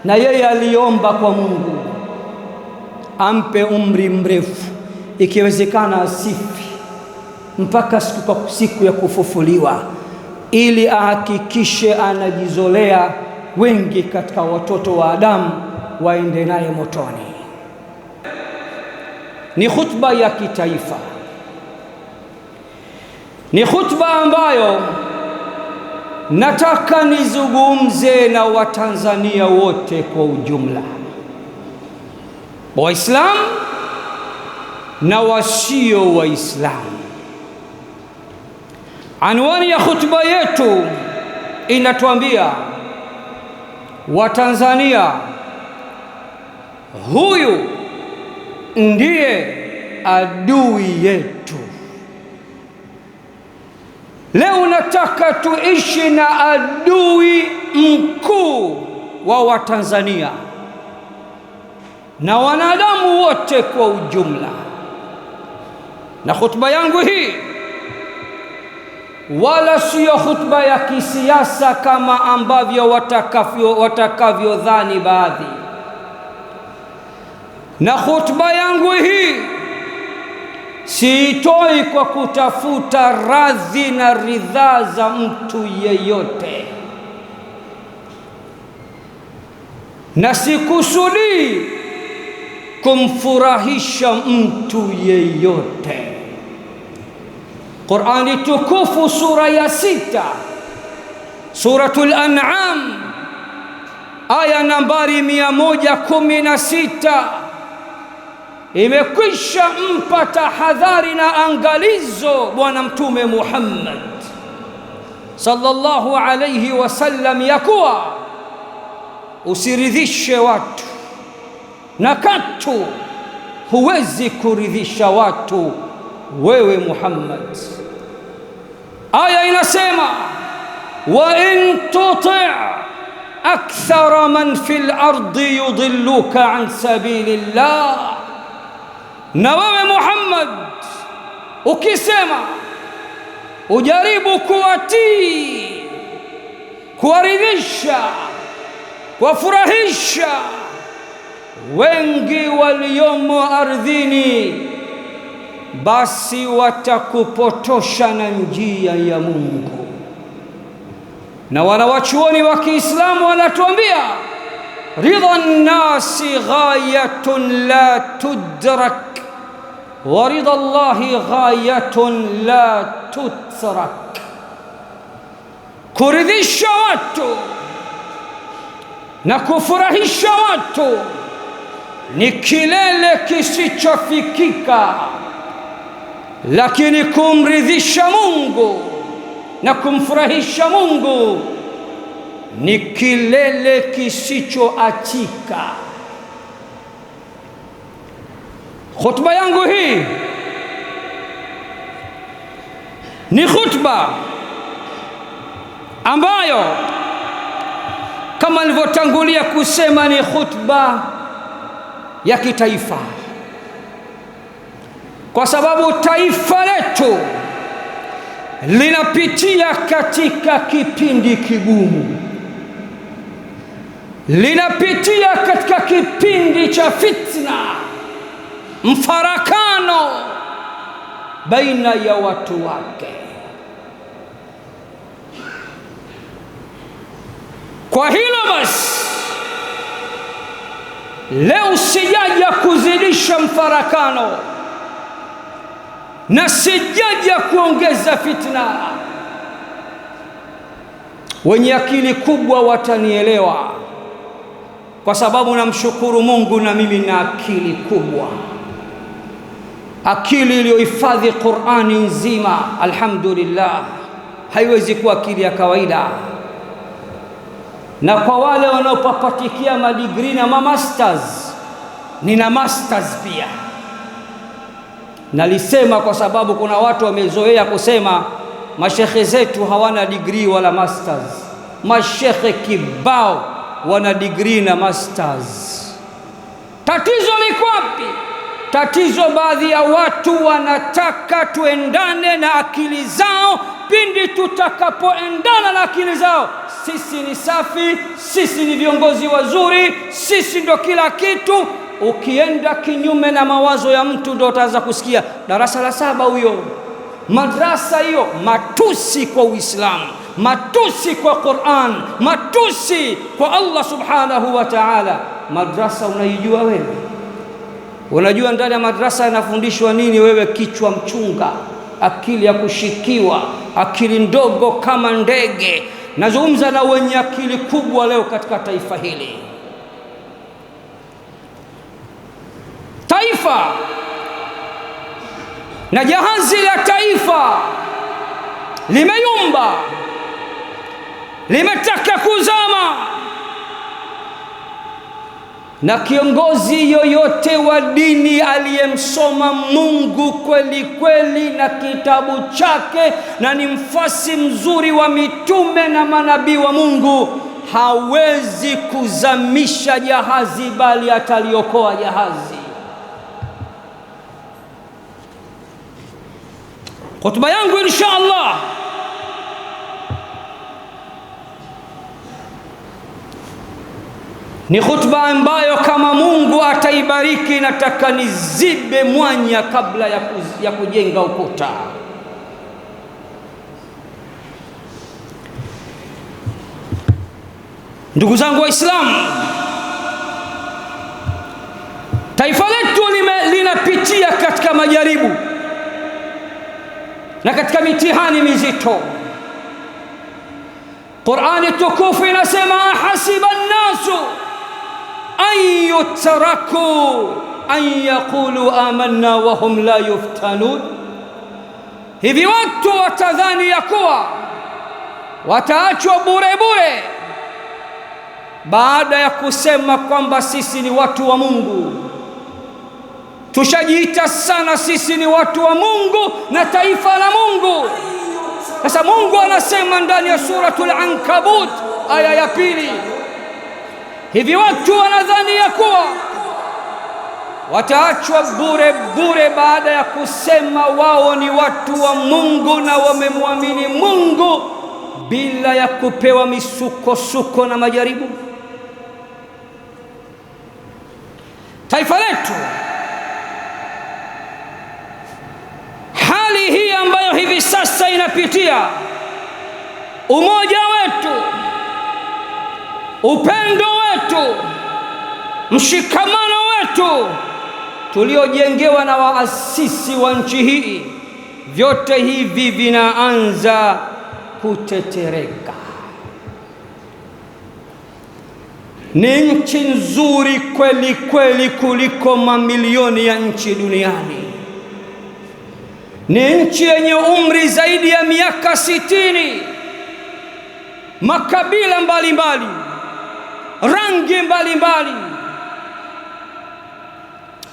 na yeye aliomba kwa Mungu ampe umri mrefu, ikiwezekana asifi mpaka siku ya kufufuliwa, ili ahakikishe anajizolea wengi katika watoto wa Adamu waende naye motoni. Ni khutba ya kitaifa, ni khutba ambayo nataka nizungumze na Watanzania wote kwa ujumla, Waislamu na wasio Waislamu. Anwani ya khutba yetu inatuambia, Watanzania, huyu ndiye adui yetu. Leo nataka tuishi na adui mkuu wa Watanzania na wanadamu wote kwa ujumla. Na khutba yangu hii wala siyo khutba ya kisiasa kama ambavyo watakavyodhani baadhi. Na khutba yangu hii siitoi kwa kutafuta radhi na ridhaa za mtu yeyote, na sikusudii kumfurahisha mtu yeyote. Qur'ani tukufu sura ya 6, Suratul An'am, aya nambari 116, imekwisha mpa tahadhari na angalizo Bwana Mtume Muhammad sallallahu alayhi wasallam ya kuwa usiridhishe watu, na katu huwezi kuridhisha watu wewe Muhammad. Aya inasema, wa in tuti' akthara man fil ardi yudilluka an sabilillah, na wewe Muhammad ukisema ujaribu kuwatii, kuwaridhisha, kuwafurahisha wengi waliomo ardhini, basi watakupotosha na njia ya Mungu. Na wanawachuoni wa Kiislamu wanatuambia, ridha nnasi ghayatun la tudrak wa ridha Allahi ghayatun la tutrak. Kuridhisha watu na kufurahisha watu ni kilele kisichofikika, lakini kumridhisha Mungu na kumfurahisha Mungu ni kilele kisichoachika. Khutba yangu hii ni khutba ambayo kama nilivyotangulia kusema ni khutba ya kitaifa, kwa sababu taifa letu linapitia katika kipindi kigumu, linapitia katika kipindi cha fitna, mfarakano baina ya watu wake. Kwa hilo basi, leo sijaja kuzidisha mfarakano na sijaja kuongeza fitna. Wenye akili kubwa watanielewa, kwa sababu namshukuru Mungu na mimi na akili kubwa, akili iliyohifadhi Qur'ani nzima. Alhamdulillah, haiwezi kuwa akili ya kawaida. Na kwa wale wanaopapatikia madigrii na masters, nina masters pia. Nalisema kwa sababu kuna watu wamezoea kusema mashekhe zetu hawana degree wala masters. Mashekhe kibao wana degree na masters. Tatizo liko wapi? Tatizo, baadhi ya watu wanataka tuendane na akili zao. Pindi tutakapoendana na akili zao, sisi ni safi, sisi ni viongozi wazuri, sisi ndo kila kitu. Ukienda kinyume na mawazo ya mtu ndo utaanza kusikia darasa la 7 huyo, madrasa hiyo. Matusi kwa Uislamu, matusi kwa Qur'an, matusi kwa Allah subhanahu wa ta'ala. Madrasa unaijua wewe? Unajua ndani ya madrasa inafundishwa nini? Wewe kichwa mchunga, akili ya kushikiwa, akili ndogo kama ndege. Nazungumza na wenye akili kubwa leo katika taifa hili. Taifa na jahazi la taifa limeyumba, limetaka kuzama, na kiongozi yoyote wa dini aliyemsoma Mungu kweli kweli na kitabu chake na ni mfasi mzuri wa mitume na manabii wa Mungu hawezi kuzamisha jahazi, bali ataliokoa jahazi. Hotuba yangu insha Allah ni hotuba ambayo kama Mungu ataibariki, nataka nizibe mwanya kabla ya kujenga ukuta. Ndugu zangu Waislamu, taifa letu linapitia katika majaribu na katika mitihani mizito. Qur'ani tukufu inasema hasiba an-nasu an yutraku an yaqulu amanna wa hum la yuftanun. Hivi watu watadhani ya kuwa wataachwa bure bure baada ya kusema kwamba sisi ni watu wa Mungu. Tushajiita sana sisi ni watu wa Mungu na taifa la Mungu. Sasa Mungu anasema ndani ya suratul Ankabut aya ya 2, hivi watu wanadhani ya kuwa wataachwa bure bure baada ya kusema wao ni watu wa Mungu na wamemwamini Mungu bila ya kupewa misukosuko na majaribu? Taifa letu hali hii ambayo hivi sasa inapitia, umoja wetu, upendo wetu, mshikamano wetu tuliojengewa na waasisi wa nchi hii, vyote hivi vinaanza kutetereka. Ni nchi nzuri kweli kweli kuliko mamilioni ya nchi duniani. Ni nchi yenye umri zaidi ya miaka 60, makabila mbalimbali, rangi mbalimbali,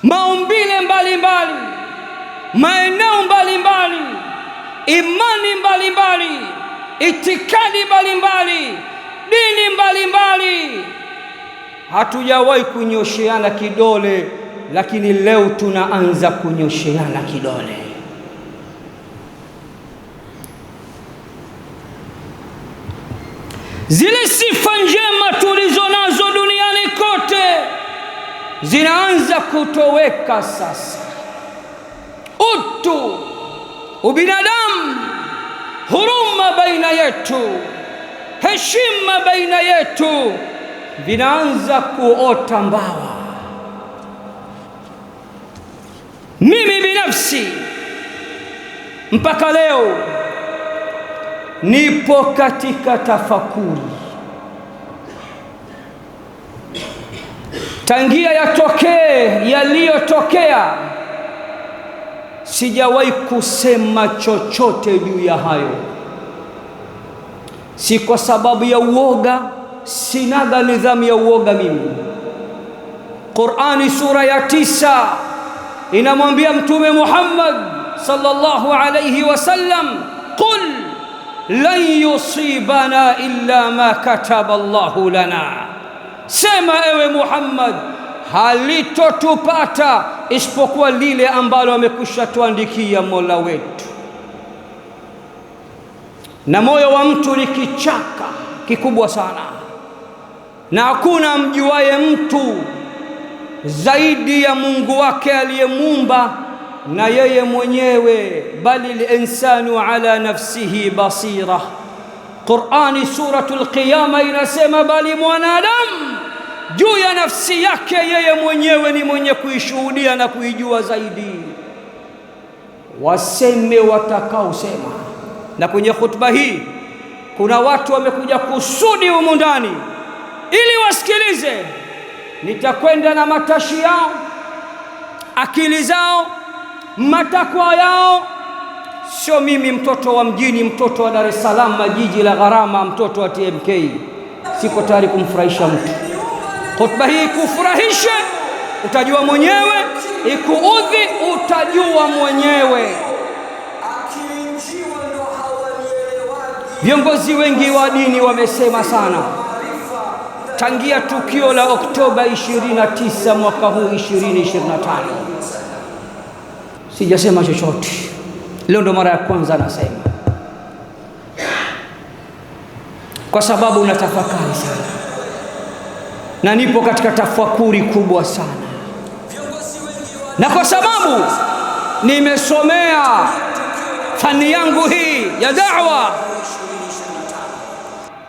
maumbile mbalimbali, maeneo mbalimbali, imani mbalimbali, itikadi mbalimbali, dini mbalimbali. Hatujawahi kunyosheana kidole, lakini leo tunaanza kunyosheana kidole. Zile sifa njema tulizo nazo duniani kote zinaanza kutoweka sasa. Utu, ubinadamu, huruma baina yetu, heshima baina yetu vinaanza kuota mbawa. Mimi binafsi mpaka leo nipo katika tafakuri. Tangia yatokee yaliyotokea, sijawahi kusema chochote juu ya hayo. Si kwa sababu ya uoga, sinaga nidhamu ya uoga mimi. Qur'ani sura ya 9 inamwambia Mtume Muhammad sallallahu alayhi wasallam, qul lan yusibana illa ma kataba Allahu lana, sema ewe Muhammad, halitotupata isipokuwa lile ambalo amekwisha tuandikia Mola wetu. Na moyo wa mtu ni kichaka, kikubwa sana, na hakuna mjuaye mtu zaidi ya Mungu wake aliyemuumba na yeye mwenyewe, bali linsanu ala nafsihi basira. Qur'ani suratul Qiyama inasema bali mwanadamu juu ya nafsi yake yeye mwenyewe ni mwenye kuishuhudia na kuijua zaidi. Waseme watakaosema. Na kwenye khutba hii kuna watu wamekuja kusudi humu ndani ili wasikilize. Nitakwenda na matashi yao, akili zao, matakwa yao. Sio mimi mtoto wa mjini, mtoto wa Dar es Salaam, jiji la gharama, mtoto wa TMK. Siko tayari kumfurahisha mtu. Khutba hii kufurahisha utajua mwenyewe, ikuudhi utajua mwenyewe. Viongozi wengi wa dini wamesema sana tangia tukio la Oktoba 29 mwaka huu 2025. Sijasema chochote. Leo ndo mara ya kwanza nasema, kwa sababu natafakari sana na nipo katika tafakuri kubwa sana, na kwa sababu nimesomea fani yangu hii ya da'wa.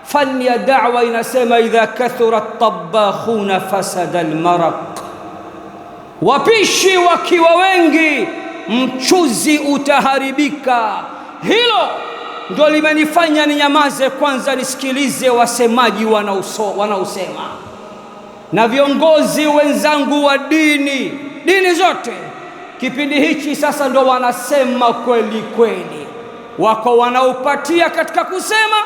Fani ya da'wa inasema idha kathura at-tabakhuna fasada al-maraq, wapishi wakiwa wengi mchuzi utaharibika. Hilo ndio limenifanya ninyamaze kwanza nisikilize wasemaji wanaosema, na viongozi wenzangu wa dini zote kipindi hichi sasa ndo wanasema kweli kweli. Wako wanaopatia katika kusema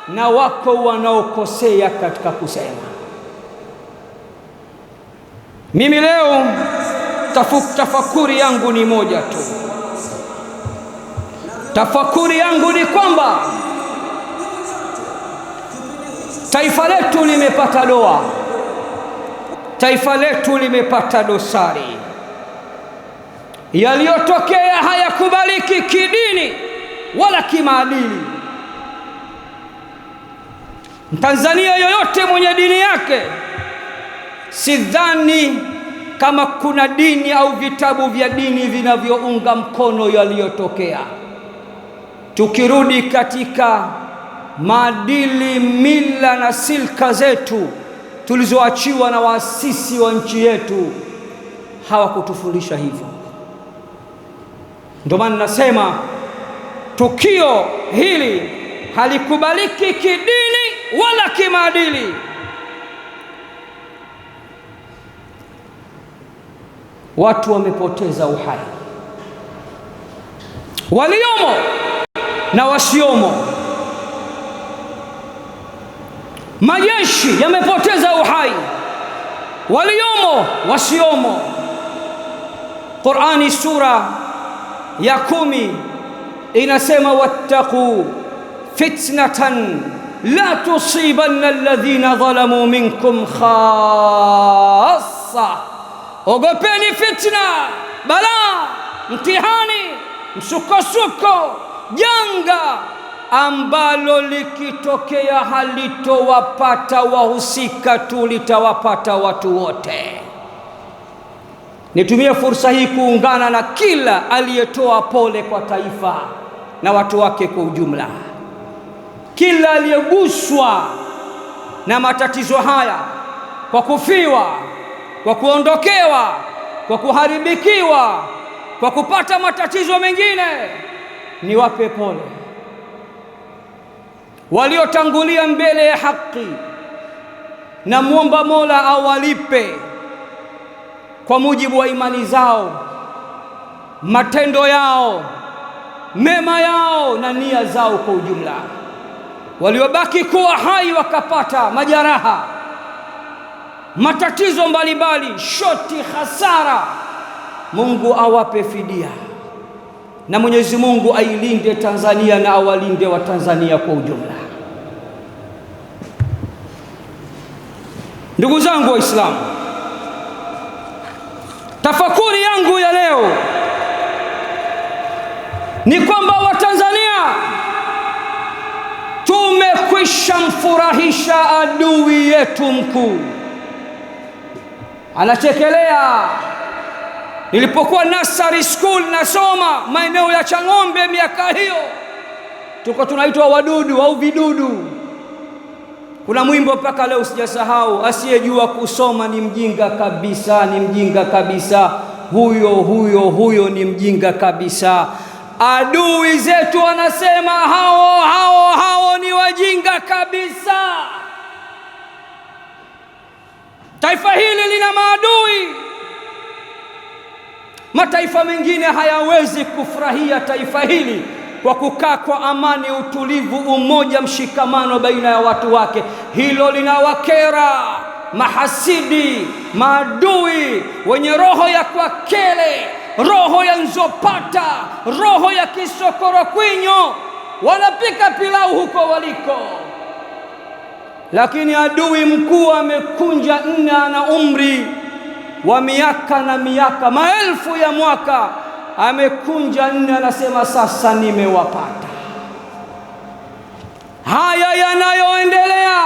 na wako wanaokosea katika kusema. Mimi leo tafakuri yangu ni moja tu. Tafakuri yangu ni kwamba taifa letu limepata doa, taifa letu limepata dosari. Yaliyotokea hayakubaliki kidini wala kimaadili. Mtanzania yoyote mwenye dini yake, sidhani kama kuna dini au vitabu vya dini vinavyounga mkono yaliyotokea. Tukirudi katika maadili, mila na silka zetu tulizoachiwa na waasisi wa nchi yetu, hawakutufundisha hivyo. Ndio maana nasema tukio hili halikubaliki kidini wala kimaadili. Watu wamepoteza uhai, waliomo na wasiomo. Majeshi yamepoteza uhai, waliomo wasiomo. Qur'ani sura ya 10 inasema wattaqu fitnatan la tusibanna alladhina zalamu minkum khassa, ogopeni fitna, balaa, mtihani, msukosuko, janga ambalo likitokea halitowapata wahusika tu, litawapata watu wote. Nitumie fursa hii kuungana na kila aliyetoa pole kwa taifa na watu wake kwa ujumla, kila aliyeguswa na matatizo haya, kwa kufiwa, kwa kuondokewa, kwa kuharibikiwa, kwa kupata matatizo mengine, niwape pole. Waliotangulia mbele ya haki, na muomba Mola awalipe kwa mujibu wa imani zao, matendo yao, mema yao na nia zao kwa ujumla. Waliobaki kuwa hai wakapata majeraha, matatizo mbalimbali, shoti, hasara, Mungu awape fidia, na Mwenyezi Mungu ailinde Tanzania na awalinde wa Tanzania kwa ujumla. Ndugu zangu Waislamu, tafakuri yangu ya leo ni kwamba Watanzania tumekwisha shamfurahisha adui yetu mkuu. Anachekelea. Nilipokuwa nursery school nasoma maeneo ya Chang'ombe miaka hiyo, tuko tunaitwa wadudu au vidudu. Kuna mwimbo mpaka leo sijasahau, asiyejua kusoma ni mjinga kabisa, ni mjinga kabisa, huyo ni mjinga kabisa. Adui zetu wanasema hao ni wajinga kabisa. Taifa hili lina maadui. Mataifa mengine hayawezi kufurahia taifa hili kwa kukaa kwa amani, utulivu, umoja, mshikamano baina ya watu wake. Hilo linawakera mahasidi, maadui wenye roho ya kwakele, roho ya nzopata, roho ya kisokorokwinyo, wanapika pilau huko waliko. Lakini adui mkuu amekunja nne, ana umri wa miaka na miaka, maelfu ya mwaka, amekunja nne, anasema sasa nimewapata. Haya yanayoendelea,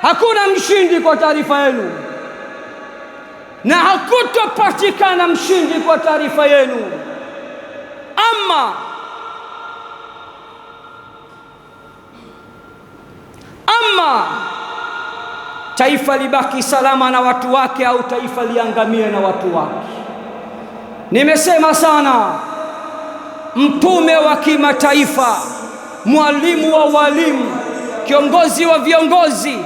hakuna mshindi kwa taarifa yenu, na hakutopatikana mshindi kwa taarifa yenu. Ama taifa libaki salama na watu wake, au taifa liangamie na watu wake. Nimesema sana, mtume wa kimataifa, mwalimu wa walimu, kiongozi wa viongozi,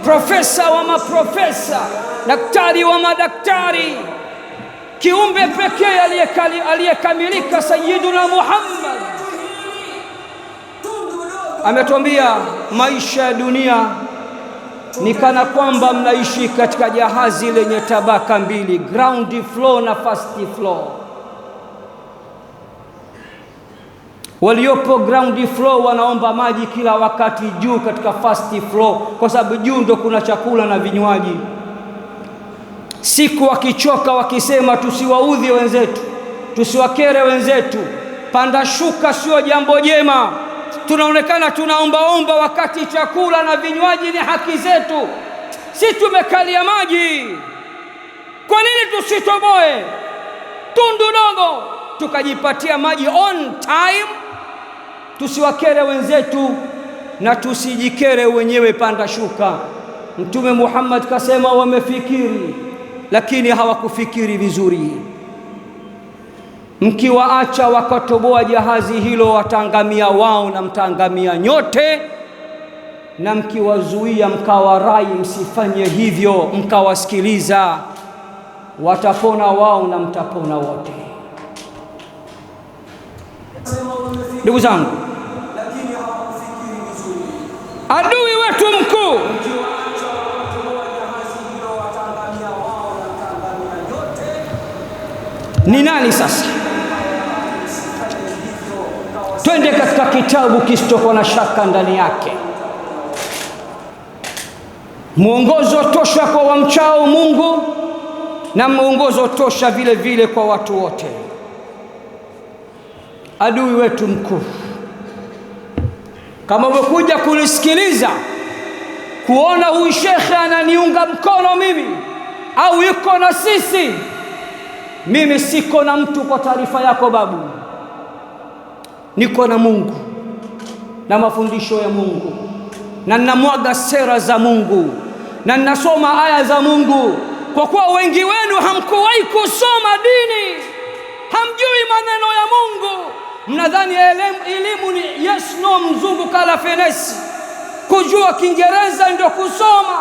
profesa wa maprofesa, daktari wa madaktari, kiumbe pekee aliyekamilika, Sayyiduna Muhammad ametuambia maisha ya dunia ni kana kwamba mnaishi katika jahazi lenye tabaka mbili, ground floor na first floor. Waliopo ground floor wanaomba maji kila wakati juu katika first floor, kwa sababu juu ndo kuna chakula na vinywaji. Siku wakichoka wakisema tusiwaudhi wenzetu, tusiwakere wenzetu, panda shuka sio jambo jema. Tunaonekana tunaombaomba wakati chakula na vinywaji ni haki zetu. Si tumekalia maji, kwa nini tusitoboe tundu dogo tukajipatia maji on time? Tusiwakere wenzetu na tusijikere wenyewe panda shuka. Mtume Muhammad kasema wamefikiri, lakini hawakufikiri vizuri. Mkiwaacha wakatoboa jahazi hilo, wataangamia wao na mtaangamia nyote. Na mkiwazuia mkawarai msifanye hivyo, mkawasikiliza, watapona wao na mtapona wote. Ndugu zangu, adui wetu mkuu ni nani sasa? Twende katika kitabu kisichokuwa na shaka ndani yake, mwongozo tosha kwa wamchao Mungu na mwongozo tosha vile vile kwa watu wote. Adui wetu mkuu, kama umekuja kunisikiliza kuona huyu shekhe ananiunga mkono mimi au yuko na sisi, mimi siko na mtu. Kwa taarifa yako babu, niko na Mungu na mafundisho ya Mungu, na ninamwaga sera za Mungu, na ninasoma aya za Mungu. Kwa kuwa wengi wenu hamkuwahi kusoma dini, hamjui maneno ya Mungu, mnadhani elimu ni yes no, mzungu kala fenesi. Kujua Kiingereza ndio kusoma,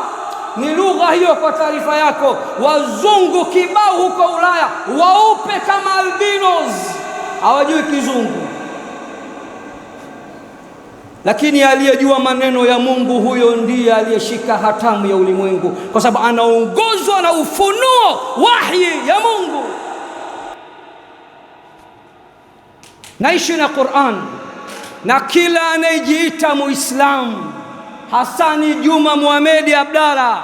ni lugha hiyo. Kwa taarifa yako, wazungu kibao huko Ulaya waupe kama albinos hawajui kizungu, lakini aliyejua maneno ya Mungu, huyo ndiye aliyeshika hatamu ya ulimwengu, kwa sababu anaongozwa na ufunuo, wahyi ya Mungu. Naishi na Qur'an, na kila anayejiita Muislamu, Hasani Juma Muhamedi Abdalla,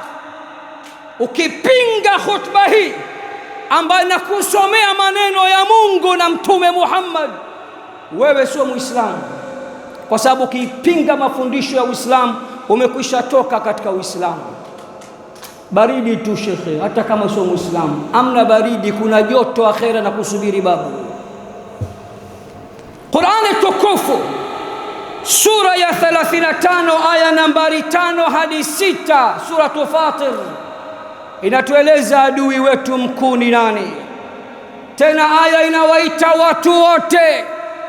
ukipinga khutba hii ambayo nakusomea maneno ya Mungu na Mtume Muhammad, wewe sio Muislamu. kwa sababu ukipinga mafundisho ya Uislamu umekwisha toka katika Uislamu. Baridi tu shekhe, hata kama sio Muislamu. Amna baridi, kuna joto akhera na kusubiri babu. Qur'ani tukufu sura ya 35 aya nambari 5 hadi 6, suratu Fatir, inatueleza adui wetu mkuu ni nani. Tena aya inawaita watu wote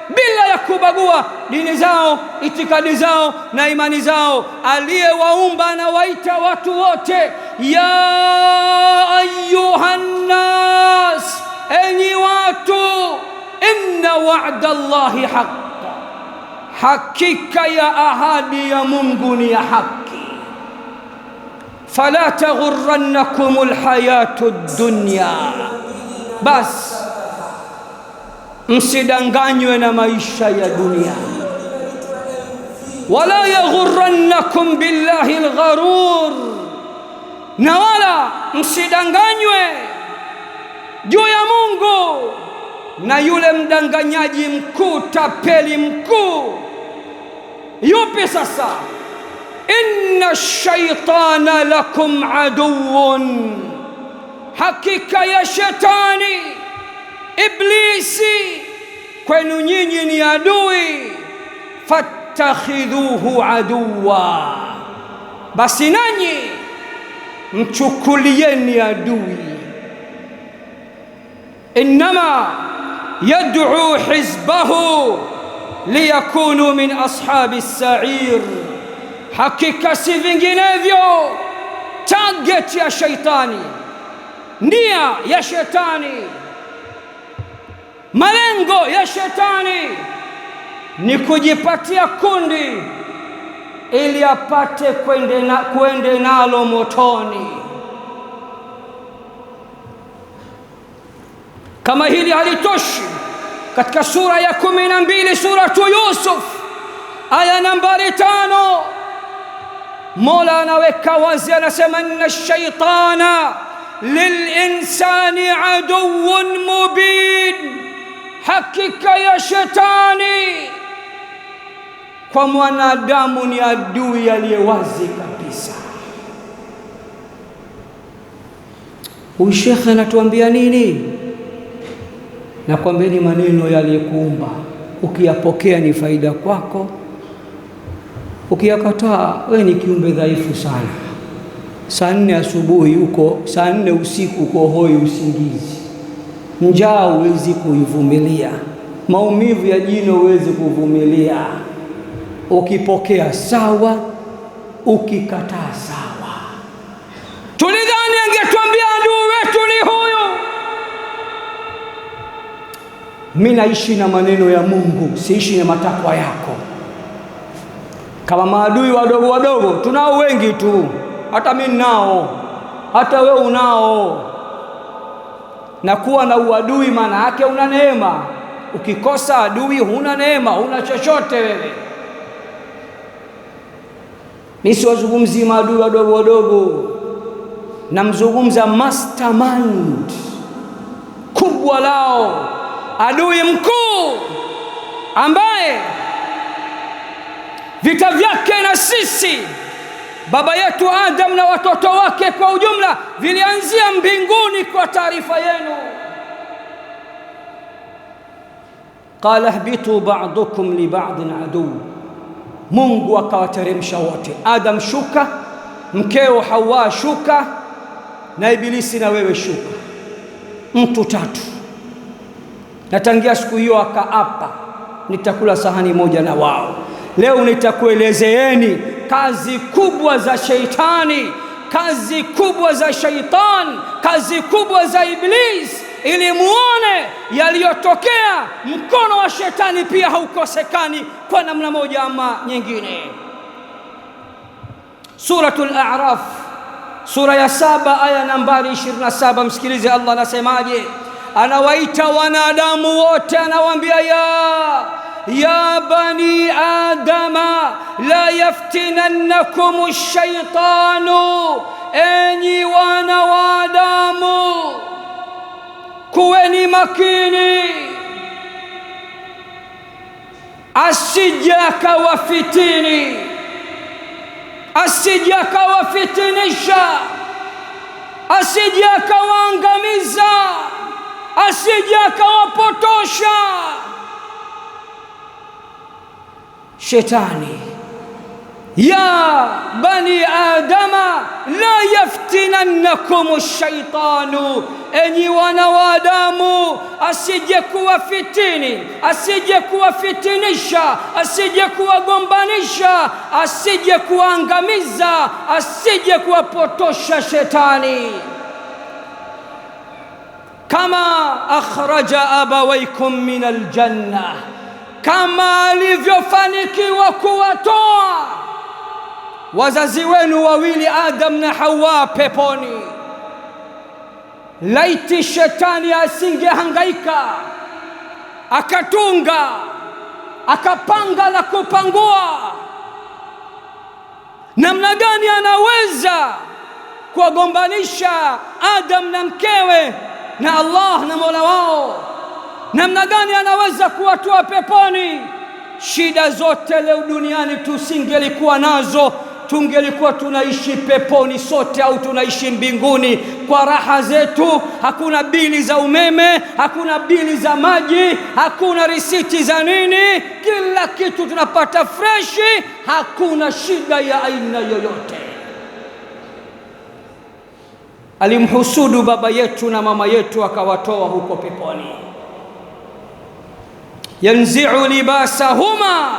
bila ya kubagua dini zao, itikadi zao na imani zao. Aliyewaumba anawaita watu wote, ya ayyuhan nas, enyi watu, inna wa'da Allahi haqq, hakika ya ahadi ya Mungu ni ya haki. Fala taghurrannakumul hayatud dunya, bas msidanganywe na maisha ya dunia. Wala yaghurrannakum billahi algharur, na wala msidanganywe juu ya Mungu na yule mdanganyaji mkuu, tapeli mkuu. Yupi sasa? Inna shaitana lakum aduwwun, hakika ya shetani Iblisi kwenu nyinyi ni adui. Fattakhidhuhu aduwa, basi nanyi mchukulieni adui. Innama yad'u hizbahu liyakunu min ashabi as-sa'ir, hakika si vinginevyo target ya shaitani, nia ya shetani, malengo ya shetani ni kujipatia kundi ili apate kwende nalo motoni. Kama hili halitoshi, katika sura ya 12 suratu Yusuf aya nambari 5, Mola anaweka wazi, anasema inna shaitana lilinsani aduwwun mubin, hakika ya shetani kwa mwanadamu ni adui aliyewazi kabisa. Huyu shekhe anatuambia nini? Nakwambieni maneno yaliyekuumba, ukiyapokea ni faida kwako, ukiyakataa wewe ni kiumbe dhaifu sana. Saa 4 asubuhi uko, saa 4 usiku uko hoi usingizi, njaa huwezi kuivumilia, maumivu ya jino huwezi kuvumilia. Ukipokea sawa, ukikataa sawa. Tulidhani angetuambia adui wetu ni huyu. Mimi naishi na maneno ya Mungu, siishi na matakwa yako. Kama maadui wadogo wadogo tunao wengi tu, hata mimi nao, hata wewe unao. Na kuwa na uadui maana yake una neema. Ukikosa adui huna neema, huna chochote wewe. Mimi siwazungumzi maadui wadogo wadogo, namzungumza mastermind kubwa lao, adui mkuu ambaye vita vyake na sisi, baba yetu Adam na watoto wake kwa ujumla, vilianzia mbinguni. Kwa taarifa yenu, qala ihbitu ba'dukum li ba'din adu, Mungu akawateremsha wote. Adam shuka, mkeo Hawa shuka, na Ibilisi na wewe shuka, mtu tatu. Na tangia siku hiyo akaapa, nitakula sahani moja na wao. Leo nitakuelezeeni kazi kubwa za sheitani, kazi kubwa za shaitan, kazi kubwa za Iblis, ili muone yaliyotokea. Mkono wa shetani pia haukosekani kwa namna moja ama nyingine. Suratul A'raf sura ya 7 aya nambari 27, msikilize Allah anasemaje. Anawaita wanadamu wote, anawaambia ya bani adama la yaftinannakum ash-shaytanu, enyi wana wa Adamu kuweni makini. asije akawafitini, asije akawafitinisha, asije akawaangamiza, asije akawapotosha. Shetani, ya bani adama la yaftinannakum ash-shaytanu, enyi wana wa Adamu, asije kuwafitini, asije kuwafitinisha, asije kuwagombanisha, asije kuangamiza, asije kuwapotosha shetani. Kama akhraja abawaykum min aljanna, kama alivyofanikiwa kuwatoa wazazi wenu wawili Adam na Hawa peponi. Laiti shetani asingehangaika akatunga akapanga na kupangua namna gani anaweza kuwagombanisha Adam na mkewe na Allah na Mola wao, namna gani anaweza kuwatoa peponi. Shida zote leo duniani tusingelikuwa nazo, tungelikuwa tunaishi peponi sote, au tunaishi mbinguni kwa raha zetu. Hakuna bili za umeme, hakuna bili za maji, hakuna risiti za nini, kila kitu tunapata freshi, hakuna shida ya aina yoyote. Alimhusudu baba yetu na mama yetu akawatoa huko peponi. Yanzi'u libasahuma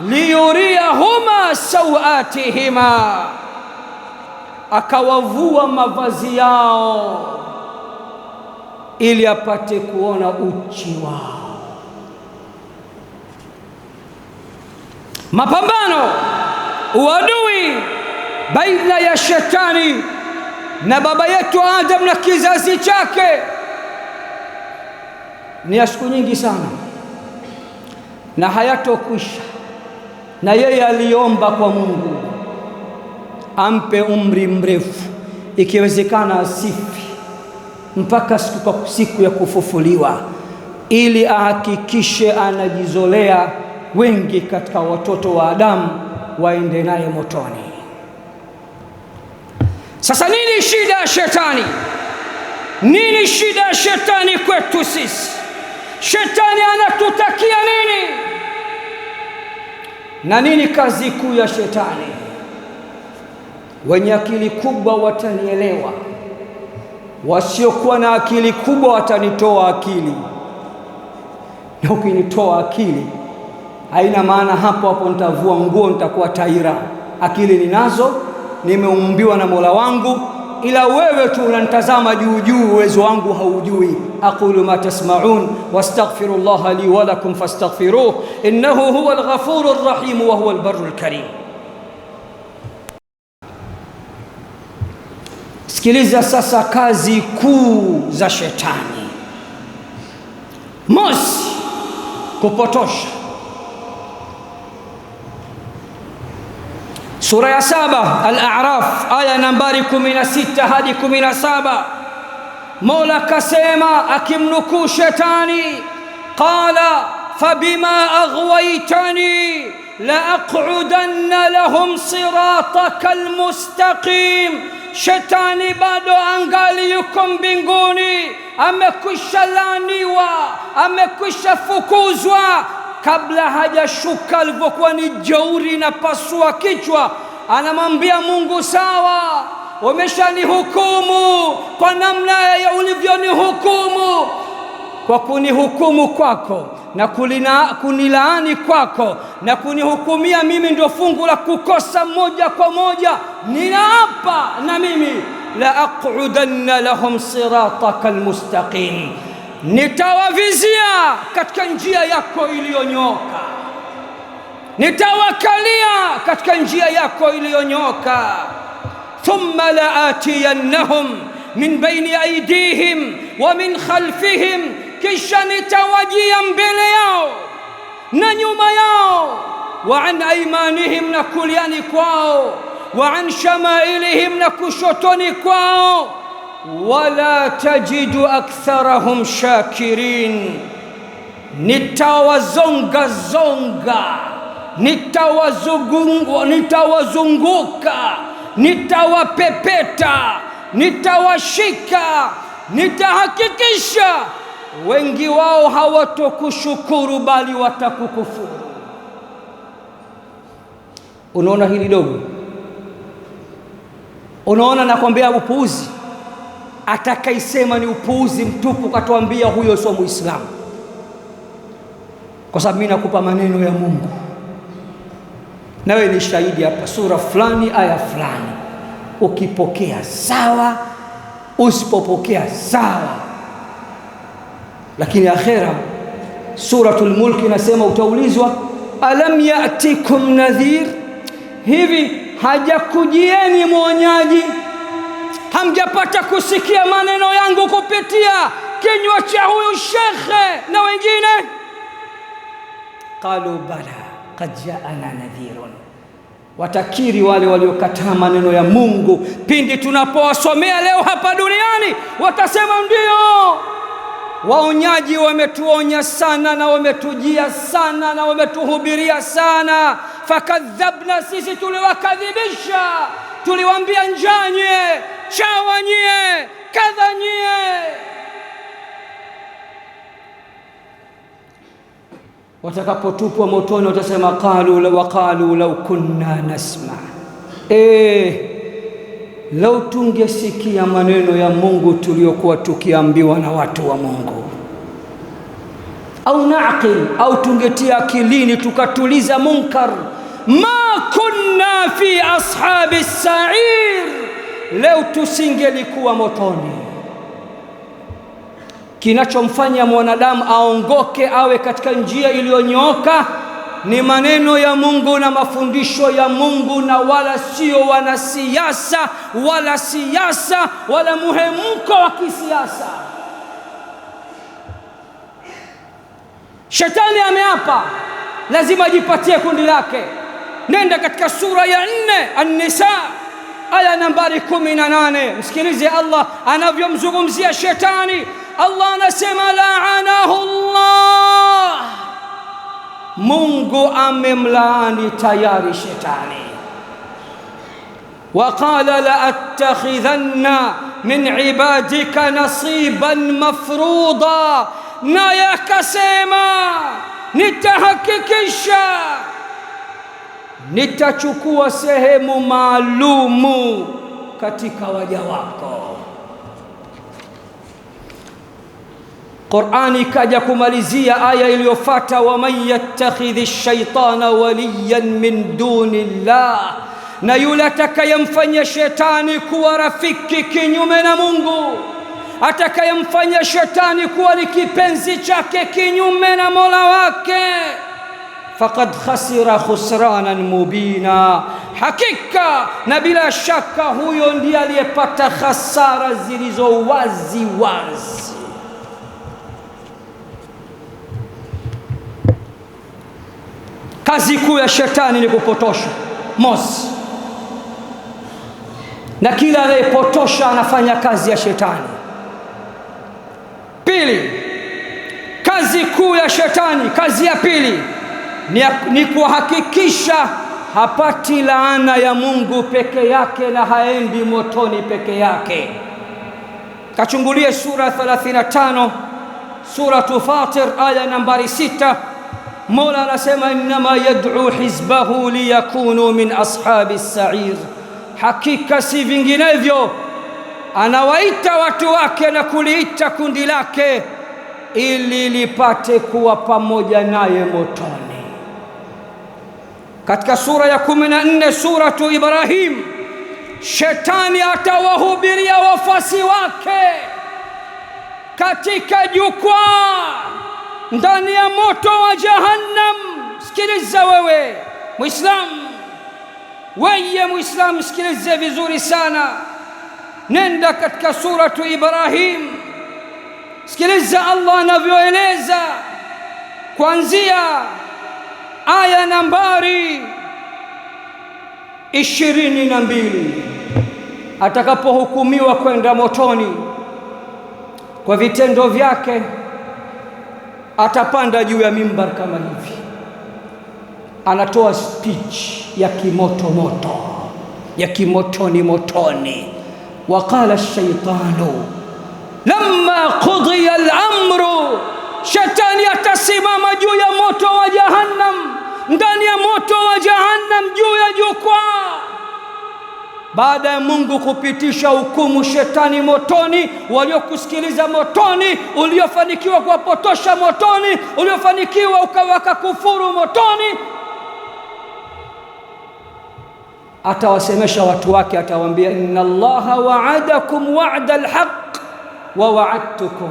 liyuriyahuma sawatihima, akawavua mavazi yao ili apate kuona uchi wao. Mapambano, uadui baina ya shetani na baba yetu Adam na kizazi chake ni ya siku nyingi sana na hayatokwisha. Na yeye aliomba kwa Mungu ampe umri mrefu, ikiwezekana asifi mpaka siku ya kufufuliwa, ili ahakikishe anajizolea wengi katika watoto wa Adamu waende naye motoni. Sasa nini shida ya shetani? Nini shida ya shetani kwetu sisi? Shetani anatutakia nini? Na nini kazi kuu ya shetani? Wenye akili kubwa watanielewa, wasiokuwa na akili kubwa watanitoa akili. Na ukinitoa akili haina maana hapo hapo nitavua nguo nitakuwa taira. Akili ninazo, nimeumbiwa na Mola wangu, ila wewe tu unanitazama juu juu, uwezo wangu haujui. Aqulu ma tasma'un wastaghfirullaha li wa lakum fastaghfiruh innahu huwal ghafurur rahim wa huwal barrul karim. Sikiliza sasa kazi kuu za shetani. Mosi, kupotosha. Sura ya 7 Al-A'raf aya nambari 16 hadi 17, Mola kasema akimnukuu shetani, qala fabima aghwaytani la aq'udanna lahum siratakal mustaqim. Shetani bado angali yuko mbinguni, amekwisha laaniwa, amekwisha fukuzwa. Kabla hajashuka alivyokuwa ni jeuri na pasua kichwa, anamwambia Mungu, sawa, umeshanihukumu kwa namna ya ulivyonihukumu, kwa kunihukumu kwako na kunilaani kwako na kunihukumia mimi ndio fungu la kukosa moja kwa moja. Ninaapa na mimi, la aq'udanna lahum siratakal mustaqim, nitawavizia katika njia yako iliyonyoka, nitawakalia katika njia yako iliyonyoka. Thumma la'atiyannahum min bayni aydihim wa min khalfihim, kisha nitawajia mbele yao na nyuma yao, wa an aymanihim, na kuliani kwao, wa an shamailihim, na kushotoni kwao. Wala tajidu aktharahum shakirin, nitawazonga zonga, nitawazunguka, nitawapepeta, nitawashika, nitahakikisha wengi wao hawatokushukuru bali watakukufuru. Unaona hili dogo? Unaona nakwambia upuuzi? Atakaisema ni upuuzi mtupu katuambia huyo sio Muislamu. Kwa sababu mimi nakupa maneno ya Mungu, nawe ni shahidi hapa, sura fulani aya fulani, ukipokea sawa, usipopokea sawa. Lakini akhera suratul Mulk inasema utaulizwa, alam ya'tikum nadhir, hivi hajakujieni mwonyaji? Hamjapata kusikia maneno yangu kupitia kinywa cha huyu shekhe na wengine? Qalu bala qad ja'ana nadhirun, watakiri wale waliokataa maneno ya Mungu pindi tunapowasomea leo hapa duniani, watasema ndio, waonyaji wametuonya sana na wametujia sana na wametuhubiria sana. Fakadhabna, sisi tuliwakadhibisha, tuliwaambia njanye, chawanyie, kadhanyie. Watakapotupwa motoni watasema qalu law kunna nasma, lau tungesikia maneno ya Mungu tuliokuwa tukiambiwa na watu wa Mungu, au naqil, au tungetia akilini tukatuliza munkar, ma kunna fi ashabi sa'ir, leo tusingelikuwa motoni. Kinachomfanya mwanadamu aongoke awe katika njia iliyonyooka ni maneno ya Mungu na mafundisho ya Mungu, na wala sio wanasiasa wala siasa wala muhemko wa kisiasa. Shetani ameapa lazima ajipatie kundi lake. Nenda katika sura ya 4 An-Nisa aya nambari 18, msikilize Allah anavyomzungumzia shetani. Allah anasema la'anahu Allah, Mungu amemlaani tayari shetani. Waqala la'attakhidhanna min ibadika nasiban mafruda, na yakasema nitahakikisha nitachukua sehemu maalumu katika waja wako. Qur'ani kaja kumalizia aya iliyofuata, wa man yattakhidhi ash-shaytana waliyan min dunillah, na yule atakayemfanya shetani kuwa rafiki kinyume na Mungu, atakayemfanya shetani kuwa ni kipenzi chake kinyume na Mola wake, faqad khasira khusranan mubina, hakika na bila shaka huyo ndiye aliyepata hasara zilizo wazi wazi. Kazi kuu ya shetani ni kupotosha, mosi, na kila anayepotosha anafanya kazi ya shetani. Pili, kazi kuu ya shetani, kazi ya pili ni kuhakikisha hapati laana ya Mungu peke yake na haendi motoni peke yake. Kachungulie sura 35 suratu Fatir aya nambari 6. Mola anasema innama yad'u hizbahu liyakunu min ashabi sa'ir, hakika si vinginevyo anawaita watu wake na kuliita kundi lake ili lipate kuwa pamoja naye motoni. Katika sura ya 14 suratu Ibrahim, shetani atawahubiria wafuasi wake katika jukwaa ndani ya moto wa Jahannam. Sikiliza wewe Muislamu, wewe Muislamu, sikilize vizuri sana. Nenda katika suratu Ibrahim, sikiliza Allah anavyoeleza kuanzia aya nambari 22. Atakapohukumiwa kwenda motoni kwa vitendo vyake, atapanda juu ya mimbar kama hivi, anatoa speech ya kimoto ya kimotoni. Waqala ash-shaytanu lamma qudiya al-amru, shetani atasimama juu ya moto wa Jahannam, ndani ya moto wa Jahannam, juu ya jukwaa. Baada ya Mungu kupitisha hukumu shetani motoni, waliokusikiliza motoni, uliofanikiwa kuwapotosha motoni, uliofanikiwa ukawaka kufuru motoni, atawasemesha watu wake, atawaambia inna Allaha wa'adakum wa'da al-haqq wa wa'adtukum,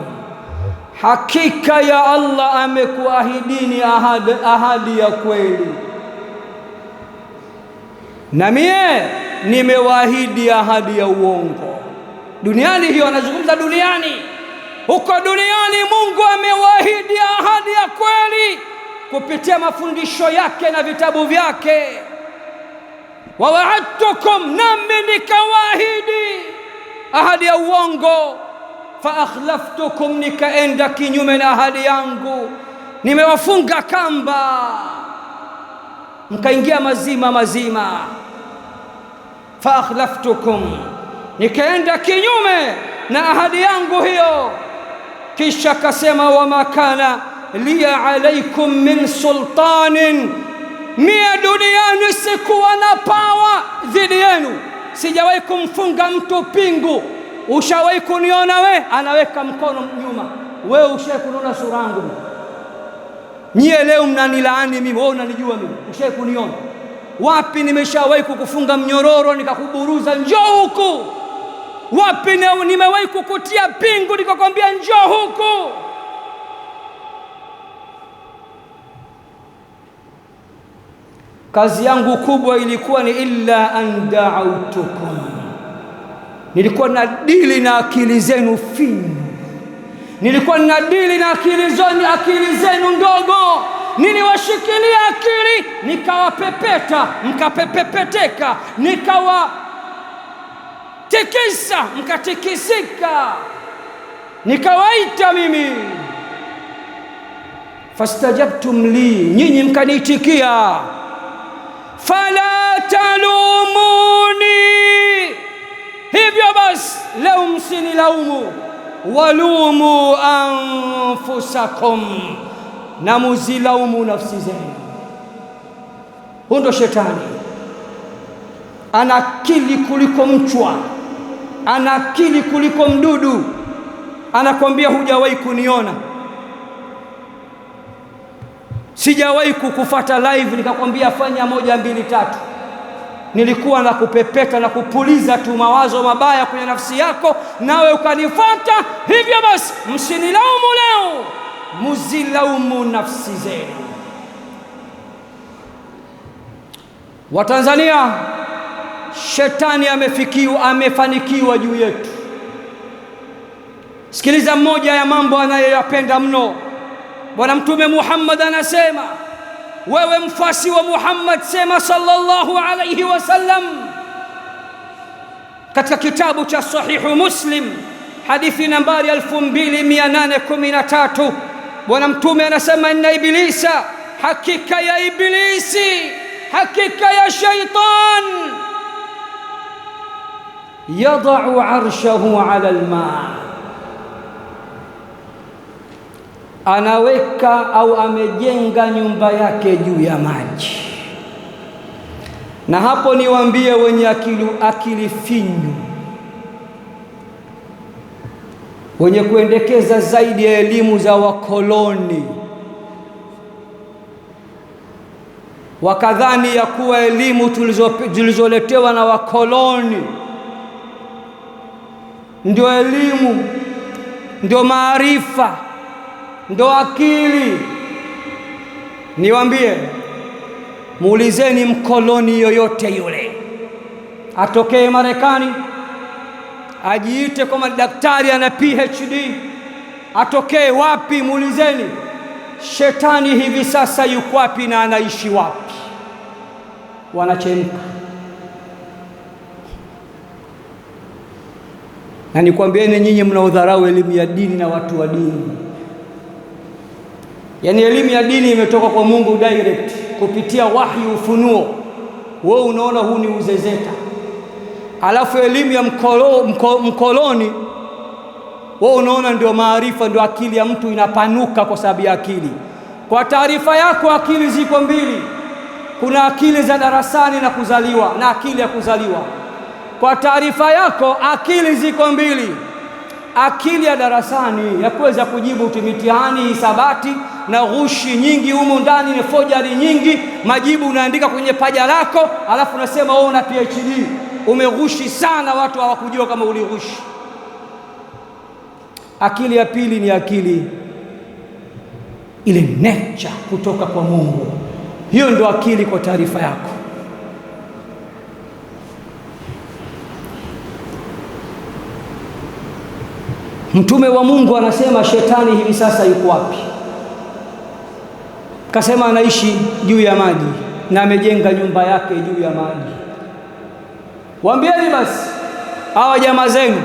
hakika ya Allah amekuahidini ahadi ya kweli, na mie nimewaahidi ahadi ya uongo. Duniani hiyo anazungumza duniani. Huko duniani Mungu amewaahidi ahadi ya kweli kupitia mafundisho yake na vitabu vyake. Wa wa'adtukum, nami nikawaahidi ahadi ya uongo. Fa akhlaftukum, nikaenda kinyume na ahadi yangu, nimewafunga kamba mkaingia mazima. Fa akhlaftukum, nikaenda kinyume na ahadi yangu hiyo. Kisha kasema wama kana liya alaikum min sultanin, mie duniani sikuwa na pawa dhidi yenu, sijawahi kumfunga mtu pingu. Ushawahi kuniona we? Anaweka mkono nyuma. Wewe ushawahi kuniona sura yangu? Nyie leo mnanilaani mimi, wewe unanijua mimi? Ushawahi kuniona wapi? Nimeshawahi kukufunga mnyororo nikakuburuza njoo huku? Wapi nimewahi kukutia pingu nikakwambia njoo huku? Kazi yangu kubwa ilikuwa ni illa an da'autukum, nilikuwa na dili na akili zenu finyu, nilikuwa na dili na akili zenu ndogo. Niliwashikilia akili nikawapepeta mkapepeteka, nikawatikisa mkatikisika, nikawaita mimi. Fastajabtum li, nyinyi mkaniitikia. Fala talumuni, hivyo basi leo msinilaumu. Walumu anfusakum, na muzilaumu nafsi zenu. Hundo shetani ana akili kuliko mchwa, ana akili kuliko mdudu. Anakwambia hujawahi kuniona, sijawahi kukufuata live nikakwambia fanya 1 2 3. Nilikuwa na kupepeta na kupuliza tu mawazo mabaya kwenye nafsi yako, nawe ukanifuata. Hivyo basi msinilaumu leo, muzilaumu nafsi zenu. Watanzania, shetani amefanikiwa juu yetu. Sikiliza mmoja ya mambo anayoyapenda mno. Bwana Mtume Muhammad anasema, wewe mfasi wa Muhammad sema sallallahu alayhi wasallam, katika kitabu cha Sahihu Muslim hadithi nambari 2813, Bwana Mtume anasema inna iblisa, hakika ya iblisi, hakika ya shaitan, yadau arshahu ala alma, anaweka au amejenga nyumba yake juu ya maji. Na hapo niwaambie wenye akili finyu, wenye kuendekeza zaidi ya elimu za wakoloni, wakadhani ya kuwa elimu tulizoletewa na wakoloni ndio elimu, ndio maarifa, ndio akili. Niwaambie, muulizeni mkoloni yoyote yule, atokee Marekani, ajiite kama daktari ana PhD, atokee wapi, muulizeni shetani hivi sasa yuko wapi na anaishi wapi? Wanachemka. Na nikwambieni nyinyi mnaodharau elimu ya dini na watu wa dini, Yani elimu ya dini imetoka kwa Mungu direct kupitia wahi, ufunuo. Wewe unaona huu ni uzezeta. Alafu elimu ya mkoloni wewe unaona ndio maarifa, ndio akili ya mtu inapanuka kwa sababu ya akili. Kwa taarifa yako, akili ziko mbili. Kuna akili za darasani na kuzaliwa na akili ya kuzaliwa. Kwa taarifa yako, akili ziko mbili. Akili ya darasani ya kuweza kujibu mitihani, hisabati na ghushi nyingi humo ndani, ni forgery nyingi, majibu unaandika kwenye paja lako, alafu unasema wewe una PhD, umeghushi sana, watu hawakujua kama ulighushi. Akili ya pili ni akili ile nature kutoka kwa Mungu. Hiyo ndio akili kwa taarifa yako. Mtume wa Mungu anasema shetani hivi sasa yuko wapi? Kasema anaishi juu ya maji na amejenga nyumba yake juu ya maji. Waambieni basi hawa jamaa zenu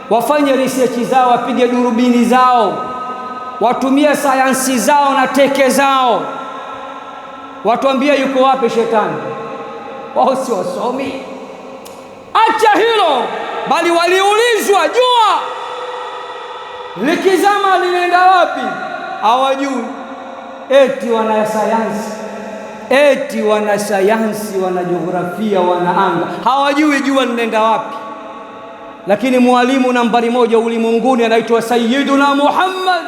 wafanye research zao, wapige durubini zao, watumie sayansi zao na teke zao, watuambie yuko wapi shetani. Wao si wasomi, acha hilo, bali waliulizwa jua likizama linaenda wapi, hawajui. Eti wana sayansi, eti wana sayansi, wana jiografia, wana anga, hawajui jua linaenda wapi. Lakini mwalimu nambari moja ulimwenguni anaitwa Sayyiduna Muhammad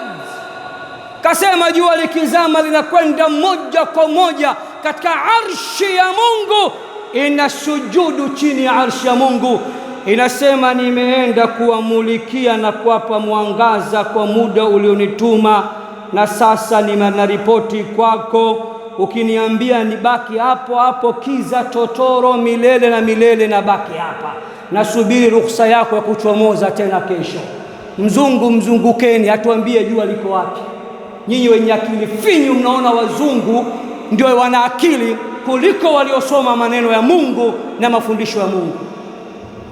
kasema jua likizama linakwenda moja kwa moja katika arshi ya Mungu, inasujudu chini ya arshi ya Mungu, inasema nimeenda kuwamulikia na kuwapa mwangaza kwa muda ulionituma, na sasa nimenaripoti kwako. Ukiniambia nibaki hapo hapo kiza totoro milele na milele, na baki hapa, nasubiri ruhusa yako ya kuchomoza tena kesho. Mzungu mzungukeni, atuambie jua liko wapi. Nyinyi wenye akili finyu mnaona wazungu ndio wana akili kuliko waliosoma maneno ya Mungu na mafundisho ya Mungu.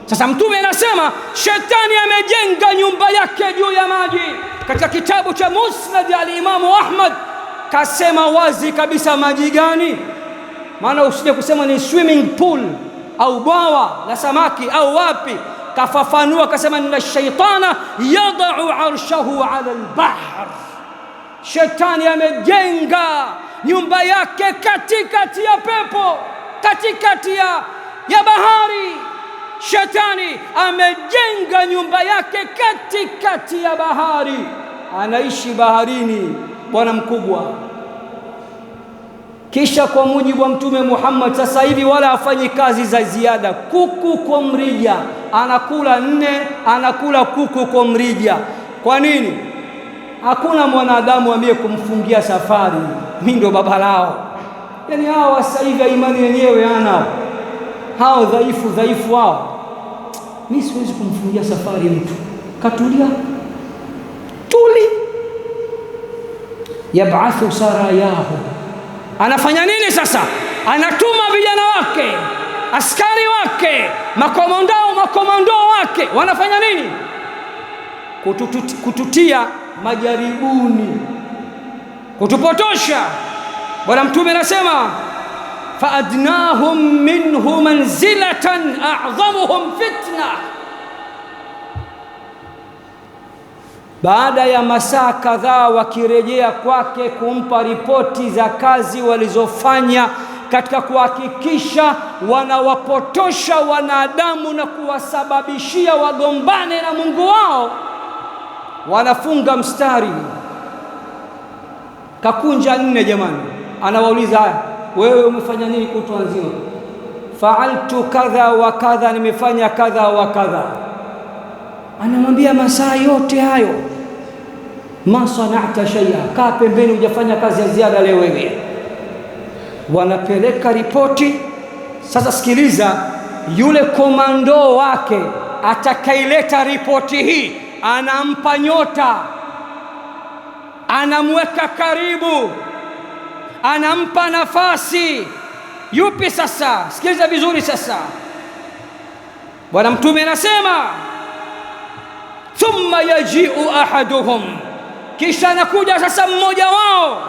Sasa Mtume anasema shetani amejenga nyumba yake juu ya maji. Katika kitabu cha Musnad al-Imamu Ahmad kasema wazi kabisa maji gani, maana usije kusema ni swimming pool au bwawa la samaki au wapi. Kafafanua kasema ni shaitana yadau arshahu ala al-bahr. Shetani amejenga nyumba yake katikati ya pepo, katikati ya bahari. Shetani amejenga nyumba yake katikati ya bahari, anaishi baharini, bwana mkubwa. Kisha kwa mujibu wa Mtume Muhammad sasa hivi wala hafanyi kazi za ziada. Kuku kwa mrija anakula 4, anakula kuku kwa mrija. Kwa nini? Hakuna mwanadamu ambaye kumfungia safari. Mimi ndio baba lao. Yani hao sasa hivi imani yenyewe anao, hao dhaifu hao. Mimi siwezi kumfungia safari mtu, katulia tuli. Yab'athu sarayahu, anafanya nini sasa? Anatuma vijana wake, askari wake, makomando wake. Wanafanya nini? Kututia majaribuni, kutupotosha. Bwana Mtume anasema faadnahum minhu manzilatan a'dhamuhum fitna. Baada ya masaa kadhaa wakirejea kwake kumpa ripoti za kazi walizofanya katika kuhakikisha wanawapotosha wanadamu na kuwasababishia wagombane na Mungu wao, wanafunga mstari kakunja 4. Jamani, anawauliza haya, wewe umefanya nini kutwa nzima? Fa'altu kadha wa kadha, nimefanya kadha wa kadha. Anamwambia masaa yote hayo, ma sana'ta shay'a, kaa pembeni, hujafanya kazi ya ziada leo wewe. Wanapeleka ripoti. Sasa sikiliza, yule komando wake atakaileta ripoti hii anampa nyota, anamweka karibu, anampa nafasi. Yupi sasa? Sikiliza vizuri sasa. Bwana Mtume anasema thumma yaji'u ahaduhum, Kisha anakuja sasa mmoja wao,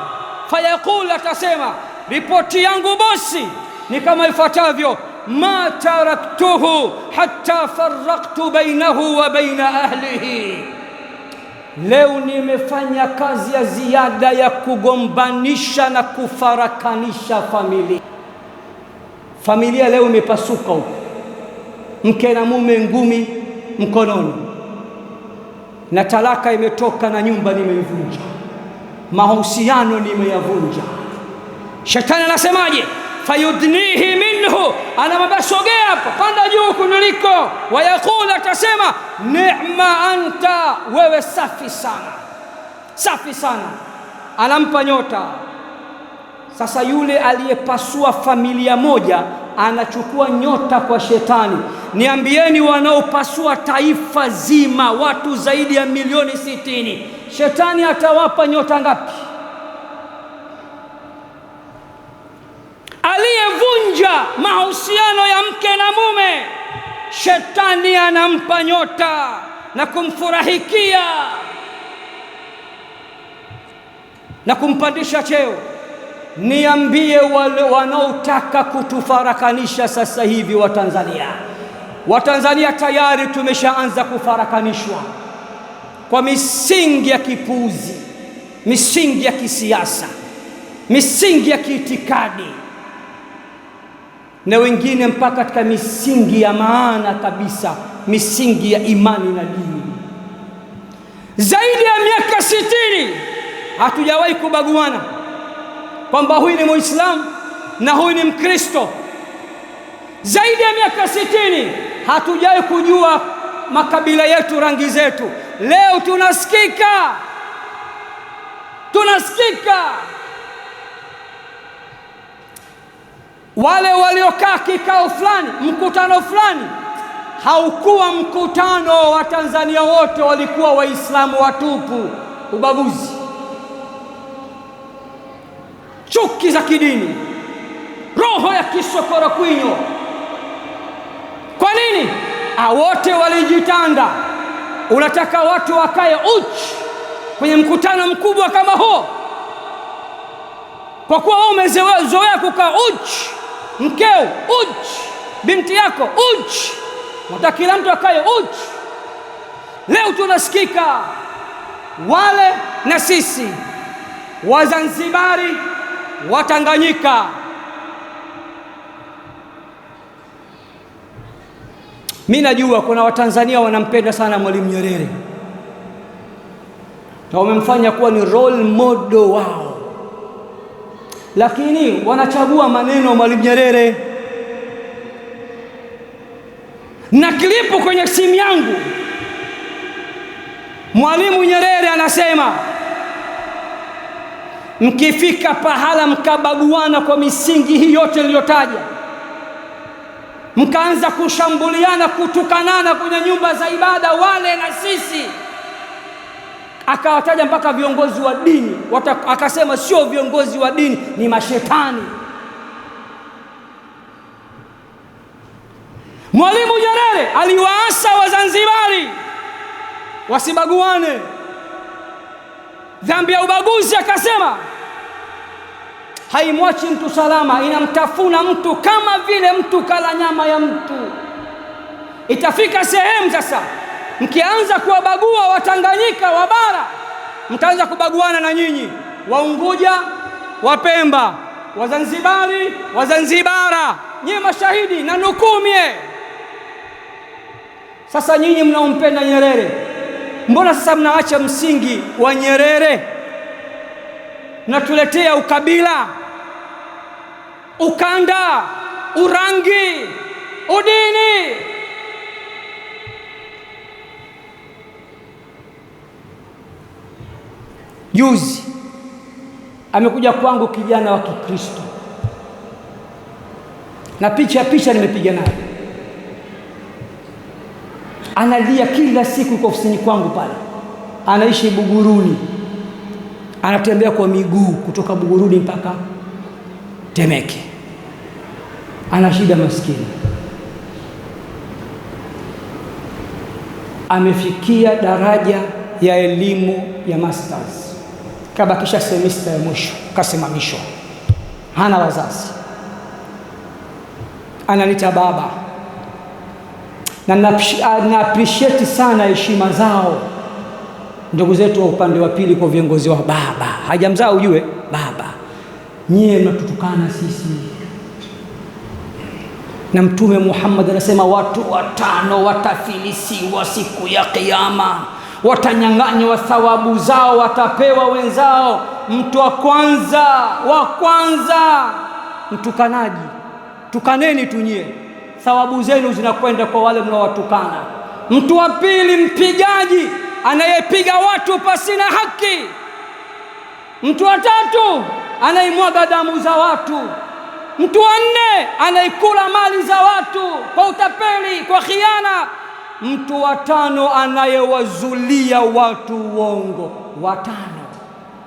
fayaqul, atasema ripoti yangu bosi ni kama ifuatavyo: ma taraktuhu hatta farraqtu bainahu wa baina ahlihi, leo nimefanya kazi ya ziada ya kugombanisha na kufarakanisha familia. Familia leo imepasuka huko, mke na mume ngumi mkononi, na talaka imetoka na nyumba nimeivunja, mahusiano nimeyavunja. Shetani anasemaje? fayudnihi minhu, anamwambia sogea hapa, panda juu kuniliko. Wayaqul, atasema ni'ma anta, wewe safi sana, safi sana. Anampa nyota. Sasa yule aliyepasua familia moja anachukua nyota kwa shetani. Niambieni, wanaopasua taifa zima, watu zaidi ya milioni 60, shetani atawapa nyota ngapi? Aliyevunja mahusiano ya mke na mume, shetani anampa nyota na kumfurahikia na kumpandisha cheo. Niambie, wale wanaotaka kutufarakanisha sasa hivi Watanzania tayari tumeshaanza kufarakanishwa kwa misingi ya kipuuzi, misingi ya kisiasa, misingi ya kiitikadi, na wengine mpaka katika misingi ya maana kabisa, misingi ya imani na dini. Zaidi ya miaka 60 hatujawahi kubaguana kwamba huyu ni Muislamu na huyu ni Mkristo. Zaidi ya miaka 60 hatujawahi kujua makabila yetu, rangi zetu. Leo tunasikika wale waliokaa kikao fulani, mkutano fulani, haukuwa mkutano wa Tanzania wote, walikuwa Waislamu watupu. Ubaguzi, chuki za kidini, roho ya kisokoro kwinyo. Kwa nini? Wote walijitanda. Unataka watu wakae uchi kwenye mkutano mkubwa kama huo? Kwa kuwa wewe umezoea kukaa uchi, mkeo uchi, binti yako uchi, unataka kila mtu akae uchi. Leo tunasikika wale na sisi, Wazanzibari, Watanganyika. Mimi najua kuna Watanzania wanampenda sana Mwalimu Nyerere na wamemfanya kuwa ni role model wao, lakini wanachagua maneno Mwalimu Nyerere. Na klipu kwenye simu yangu, Mwalimu Nyerere anasema, mkifika pahala mkabaguana kwa misingi hii yote niliyotaja, mkaanza kushambuliana, kutukanana kwenye nyumba za ibada, wale na sisi, akawataja mpaka viongozi wa dini. Akasema sio viongozi wa dini, ni mashetani. Mwalimu Nyerere aliwaasa Wazanzibari wasibaguane. Dhambi ya ubaguzi, akasema, haimwachi mtu salama, inamtafuna mtu kama vile mtu kala nyama ya mtu. Itafika sehemu sasa, mkianza kuwabagua Watanganyika wa bara, mtaanza kubaguana na nyinyi Waunguja, Wapemba, Wazanzibari, Wazanzibara. Nyinyi mashahidi na nukumie. Sasa nyinyi mnaompenda Nyerere, mbona sasa mnaacha msingi wa Nyerere? Mnatuletea ukabila, ukanda, urangi, udini. Juzi amekuja kwangu kijana wa Kikristo, na picha nimepiga naye, analia kila siku kwa ofisini kwangu pale. Anaishi Buguruni, anatembea kwa miguu kutoka Buguruni mpaka Temeke. Ana shida maskini, amefikia daraja ya elimu ya masters, kabakisha semester ya mwisho, kasimamishwa, hana wazazi, ananita baba, na na appreciate sana heshima zao ndugu zetu wa upande wa pili kwa viongozi wa baba. Hajamzaa ujue baba, nyie mnatutukana sisi. Na Mtume Muhammad anasema watu 5 watafilisiwa siku ya Kiyama, watanyang'anywa thawabu zao, watapewa wenzao. Mtu wa kwanza mtukanaji, tukaneni tunyie, thawabu zenu zinakwenda kwa wale mnaowatukana. Mtu wa pili mpigaji, anayepiga watu pasina haki. Mtu wa tatu anaimwaga damu za watu. Mtu wa 4 anaikula mali za watu kwa utapeli, kwa khiana. Mtu wa 5 anayewazulia watu uongo. 5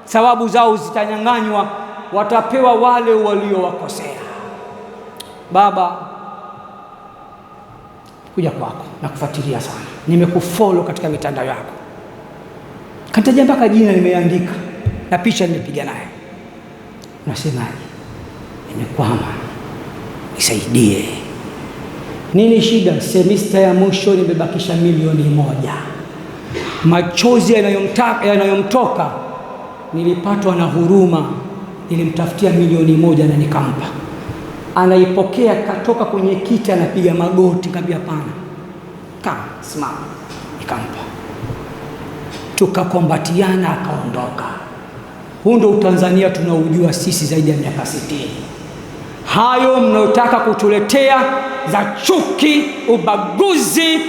thawabu zao zitanyang'anywa, watapewa wale waliowakosea. Baba, kuja kwako na kufuatilia sana, nimekufollow katika mitandao yako, kanitaja mpaka jina nimeandika na picha nimepiga naye. Unasemaje? Nimekwama, nisaidie. Nini shida? Semester ya mwisho nimebakisha 1 milioni. Machozi yanayomtoka, nilipatwa na huruma, nilimtafutia 1 milioni na nikampa. Anaipokea, katoka kwenye kiti anapiga magoti, kabia pana, simama, nikampa. Tukakombatiana, akaondoka. Huu ndio Tanzania tunaujua sisi zaidi ya miaka 60. Hayo mnaotaka kutuletea za chuki, ubaguzi,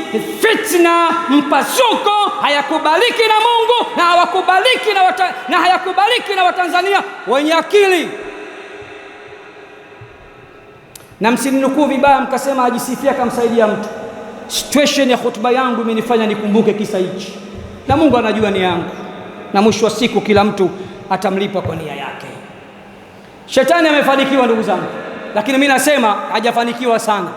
fitna, mpasuko, hayakubaliki na Mungu na hayakubaliki na Watanzania wenye akili. Na msininukuu vibaya mkasema ajisifia kamsaidia mtu. Situation ya hotuba yangu imenifanya nikumbuke kisa hichi, na Mungu anajua nia yangu, na mwisho wa siku kila mtu atamlipa kwa nia yake. Shetani amefanikiwa ndugu zangu, lakini mimi nasema hajafanikiwa sana.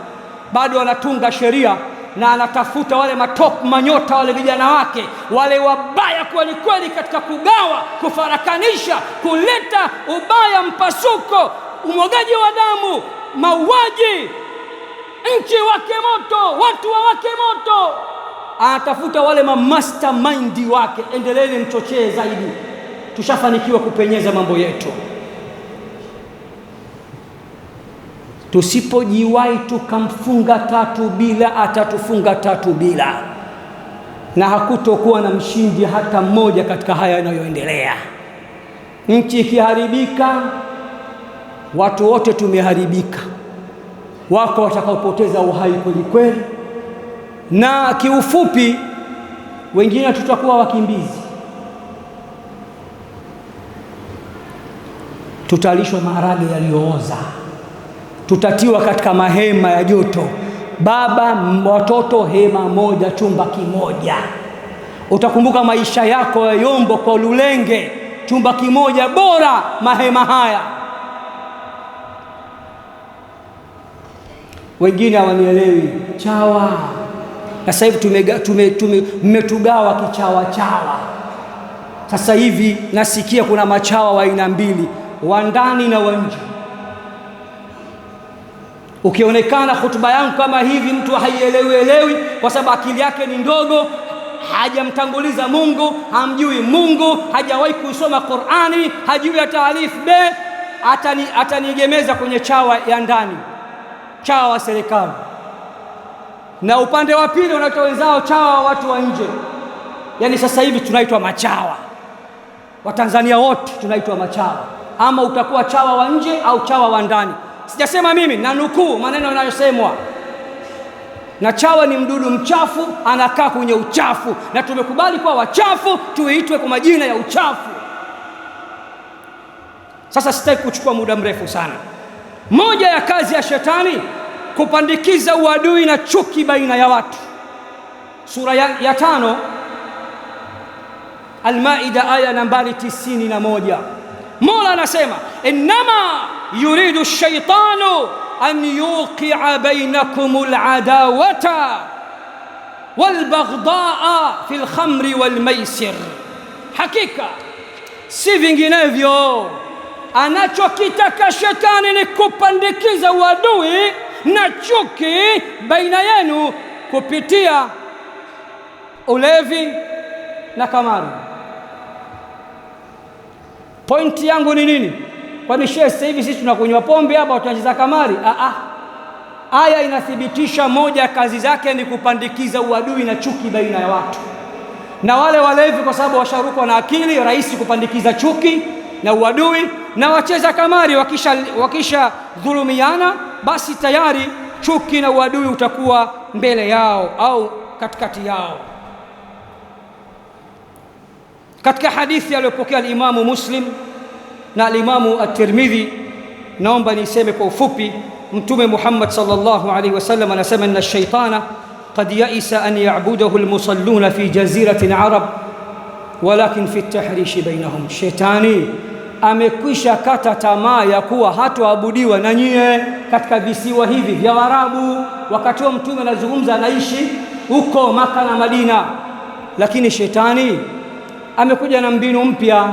Bado anatunga sheria na anatafuta wale matop manyota, wale vijana wake, wale wabaya kweli kweli, katika kugawa, kufarakanisha, kuleta ubaya, mpasuko, umwagaji wa damu, mauaji, nchi wake moto, watu wa wake moto. Anatafuta wale mastermind wake. Endeleeni mchochee zaidi, tushafanikiwa kupenyeza mambo yetu. Tusipojiwahi tukamfunga 3 bila, atatufunga 3 bila, na hakutokuwa na mshindi hata mmoja katika haya yanayoendelea. Nchi ikiharibika, watu wote tumeharibika. Wako watakaopoteza uhai kweli kweli, na kiufupi wengine tutakuwa wakimbizi. Tutalishwa maharage yaliyooza, tutatiwa katika mahema ya joto. Baba, watoto hema moja, chumba kimoja. Utakumbuka maisha yako ya Yombo kwa Lulenge, chumba kimoja bora, mahema haya. Wengine hawanielewi chawa. Na sasa hivi mmetugawa kichawa chawa. Sasa hivi nasikia kuna machawa wa aina 2, wa ndani na wa nje. Ukionekana hotuba yangu kama hivi, mtu haielewi kwa sababu akili yake ni ndogo, hajamtanguliza Mungu, hamjui Mungu, hajawahi kusoma Qur'ani, hajui hata alif b, atanigemeza kwenye chawa ya ndani, chawa wa serikali. Na upande wa pili wanaitwa wenzao chawa wa watu wa nje. Yaani sasa hivi tunaitwa machawa. Watanzania wote tunaitwa machawa. Ama utakuwa chawa wa nje au chawa wa ndani. Sijasema mimi, na nukuu maneno yanayosemwa. Na chawa ni mdudu mchafu, anakaa kwenye uchafu, na tumekubali kwa wachafu tuitwe kwa majina ya uchafu. Sasa sitaki kuchukua muda mrefu sana. Moja ya kazi ya shetani kupandikiza uadui na chuki baina ya watu. Sura ya 5 Al-Maida aya nambari 91. Mola anasema innama yuridu ash-shaytanu an yuqi'a bainakum al-adawata walbaghdaa fil khamri wal maisir. Hakika si vinginevyo, anachokitaka shetani ni kupandikiza uadui na chuki baina yenu kupitia ulevi na kamari. Pointi yangu ni nini? Kwani shehe sasa hivi sisi tunakunywa pombe hapa, tunacheza kamari? Aya inathibitisha moja ya kazi zake ni kupandikiza uadui na chuki baina ya watu. Na wale walevi kwa sababu washarukwa na akili, rahisi kupandikiza chuki na uadui, na wacheza kamari wakisha dhulumiana, basi tayari chuki na uadui utakuwa mbele yao au katikati yao. Katika hadithi aliyopokea al-Imamu Muslim na al-Imamu at-Tirmidhi, naomba niseme kwa ufupi, Mtume Muhammad sallallahu alaihi wasallam anasema, inna ash-shaytana qad ya'isa an ya'budahu al-musalluna fi jaziratin arab walakin fi at-tahrish bainahum. Shetani amekwisha kata tamaa ya kuwa hatoabudiwa na nyie katika visiwa hivi vya Waarabu. Wakati wa Mtume anazungumza, anaishi huko Maka na Madina, lakini shetani amekuja na mbinu mpya,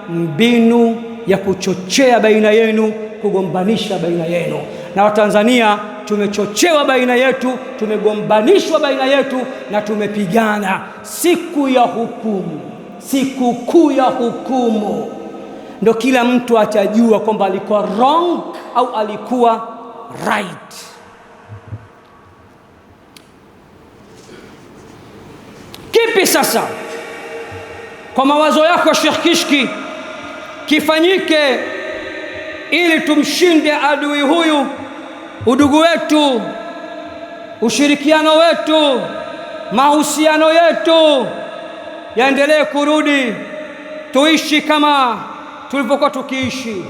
mbinu ya kuchochea baina yenu, kugombanisha baina yenu. Na Watanzania tumechochewa baina yetu, tumegombanishwa baina yetu na tumepigana. Siku ya hukumu, siku kuu ya hukumu, ndo kila mtu atajua kwamba alikuwa wrong au alikuwa right. Kipi sasa kwa mawazo yako Sheikh Kishki kifanyike ili tumshinde adui huyu, udugu wetu, ushirikiano wetu, mahusiano yetu yaendelee kurudi, tuishi kama tulivyokuwa tukiishi?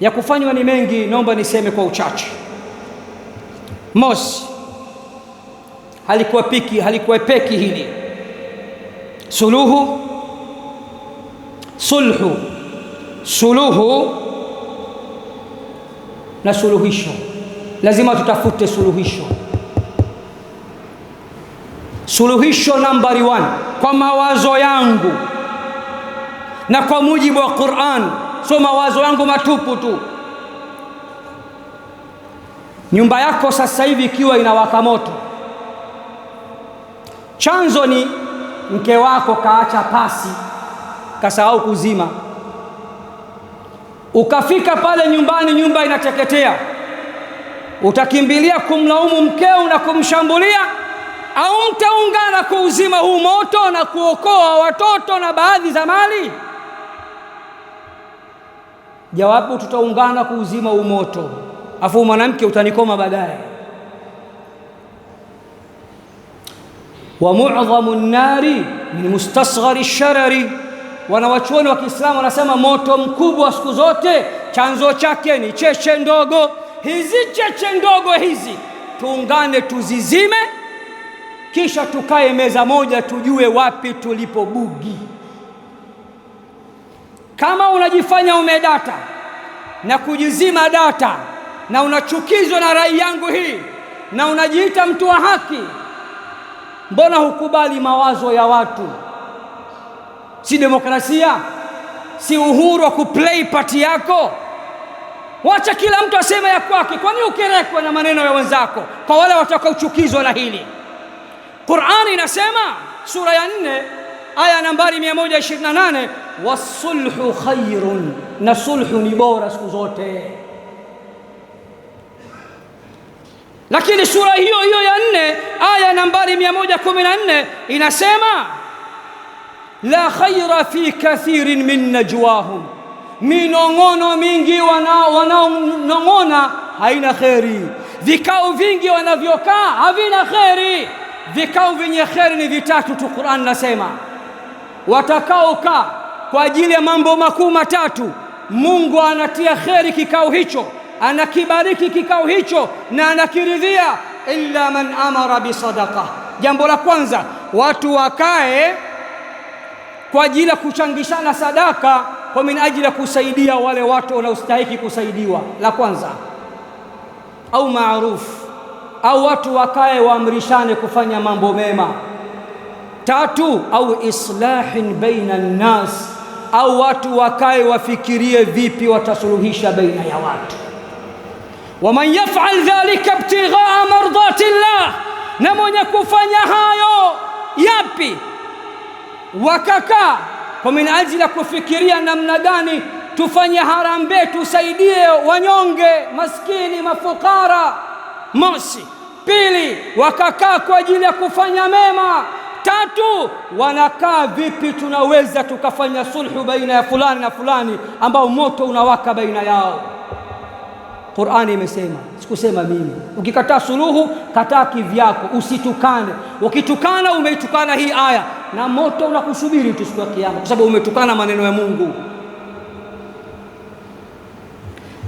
Ya kufanywa ni mengi, naomba niseme kwa uchache. Mosi, halikuwa peki hili. Suluhu na suluhisho. Lazima tutafute suluhisho. Suluhisho nambari 1 kwa mawazo yangu na kwa mujibu wa Qur'an, sio mawazo yangu matupu tu. Nyumba yako sasa hivi ikiwa inawaka moto, chanzo ni mke wako kaacha pasi, kasahau kuzima. Ukafika pale nyumbani, nyumba inateketea, utakimbilia kumlaumu mkeo na kumshambulia, au mtaungana kuuzima huu moto na kuokoa watoto na baadhi za mali? Jawabu, tutaungana kuuzima huu moto, afu mwanamke utanikoma baadaye. Wa mu'dhamu an-nari min mustasghari ash-sharari. Wanawachuoni wa Kiislamu wanasema moto mkubwa siku zote chanzo chake ni cheche ndogo. Hizi cheche ndogo hizi tuungane tuzizime, kisha tukae meza moja tujue wapi tulipobugi. Kama unajifanya umedata na kujizima data na unachukizwa na rai yangu hii na unajiita mtu wa haki, mbona hukubali mawazo ya watu? Si demokrasia? Si uhuru wa kuplay party yako? Wacha kila mtu aseme ya kwake. Kwani ukerekwa na maneno ya wenzako? Kwa wale watakaochukizwa na hili, Qur'ani inasema sura ya 4 aya nambari 128, wasulhu khairun, na sulhu ni bora siku zote. Lakini sura hiyo hiyo ya 4 aya nambari 114 inasema la khaira fi kathirin min najwahum, minong'ono mingi wanaonong'ona haina kheri, vikao vingi wanavyokaa havina kheri. Vikao vyenye kheri ni vitatu tu. Qur'an nasema watakaokaa kwa ajili ya mambo makuu matatu, Mungu anatia kheri kikao hicho, anakibariki kikao hicho na anakiridhia. Illa man amara bisadaqa. Jambo la kwanza, watu wakae kwa ajili ya kuchangishana sadaka kwa minajili ya kusaidia wale watu wanaostahili kusaidiwa, la kwanza. Au maarufu, au watu wakae waamrishane kufanya mambo mema. 3, au islahin baina nnas, au watu wakae wafikirie vipi watasuluhisha baina ya watu. Waman yaf'al dhalika ibtighaa mardati llah, na mwenye kufanya hayo yapi, wakakaa kwa minajili ya kufikiria namna gani tufanye harambee, tusaidie wanyonge, maskini, mafukara. Mosi. Pili, wakakaa kwa ajili ya kufanya mema. 3, wanakaa vipi tunaweza tukafanya sulhu baina ya fulani na fulani ambao moto unawaka baina yao. Qur'ani imesema, sikusema mimi. Ukikataa suluhu, kataa kivyako, usitukane. Ukitukana umeitukana hii aya, na moto unakusubiri tu siku ya Kiyama, kwa sababu umetukana maneno ya Mungu.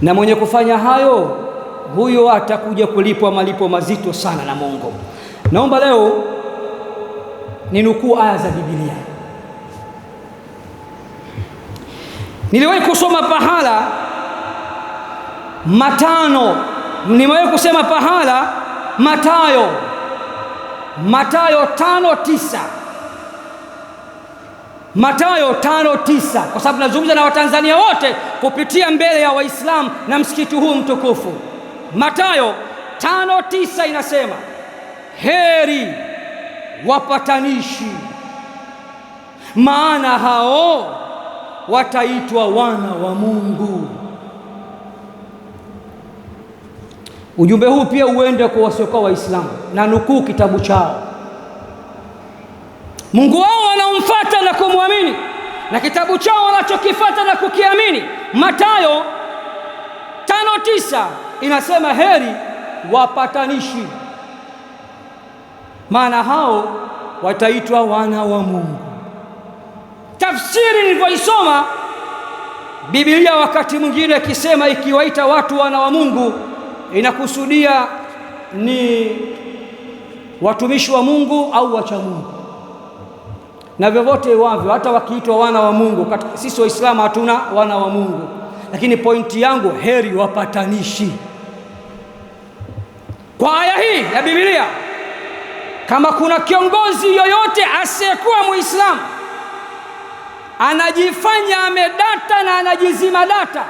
Na mwenye kufanya hayo, huyo atakuja kulipwa malipo mazito sana na Mungu. Naomba leo ninukuu aya za Biblia. Niliwahi kusoma pahala nimewahi kusema pahala Mathayo 5:9. Mathayo 5:9, kwa sababu nazungumza na Watanzania wote kupitia mbele ya Waislamu na msikiti huu mtukufu. Mathayo 5:9 inasema, heri wapatanishi, maana hao wataitwa wana wa Mungu. Ujumbe huu pia uende kwa wasiokuwa Waislamu, na nukuu kitabu chao. Mungu wao wanaomfuata na kumwamini, na kitabu chao wanachokifuata na kukiamini. Mathayo 5:9 inasema, heri wapatanishi, maana hao wataitwa wana wa Mungu. Tafsiri nilivyoisoma Biblia, wakati mwingine ikisema ikiwaita watu wana wa Mungu, inakusudia ni watumishi wa Mungu au wacha Mungu, na vyovyote wavyo, hata wakiitwa wana wa Mungu. Sisi Waislamu hatuna wana wa Mungu, lakini pointi yangu, heri wapatanishi. Kwa aya hii ya Biblia, kama kuna kiongozi yoyote asiyekuwa Muislamu anajifanya amedata na anajizima data